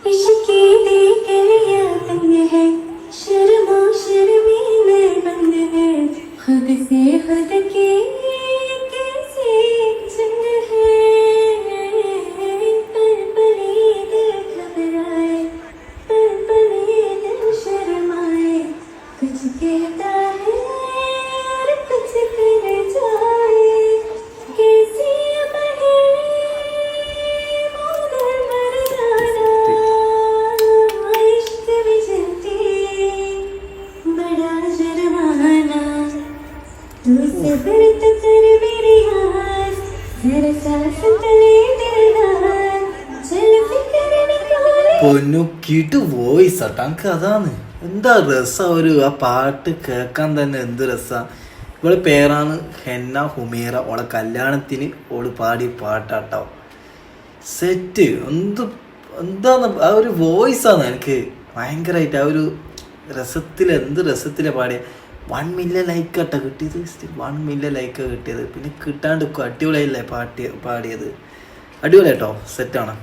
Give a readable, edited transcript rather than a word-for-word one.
इश्क़े दे गलियां तंग है, शर्मो शर्मी में बंद है, खुद से खुद की कैसी जंग है, पल पल ये दिल घबराए, पल पल ये दिल शर्माए, कुछ कहता है और कुछ कर जाए, कैसी पहेली मोर मर जाना, इश्क में जलती बड़ा जुर्माना, तू सब्र तो कर मेरे यार, जरा सांस तले दिलदार, चल फिक्र निकाले. പൊന്നു കിടു വോയിസ് ആട്ടോ എനിക്ക് അതാണ് എന്താ രസം ഒരു ആ പാട്ട് കേൾക്കാൻ തന്നെ എന്ത് രസാ. ഇവളെ പേരാണ് ഹെന്ന ഹുമേറ. ഓളെ കല്യാണത്തിന് ഓള് പാടിയ പാട്ടാട്ടോ സെറ്റ്. എന്താന്ന് ആ ഒരു വോയിസാണ് എനിക്ക് ഭയങ്കരമായിട്ട് ആ ഒരു എന്ത് രസത്തിലാണ് പാടിയ. 1 മില്യൺ ലൈക്കാട്ടോ കിട്ടിയത്. 1 മില്യൺ ലൈക്കാണ് കിട്ടിയത്. പിന്നെ കിട്ടാണ്ട് അടിപൊളിയായില്ലേ പാടിയത്. അടിപൊളിയാട്ടോ, സെറ്റാണ്.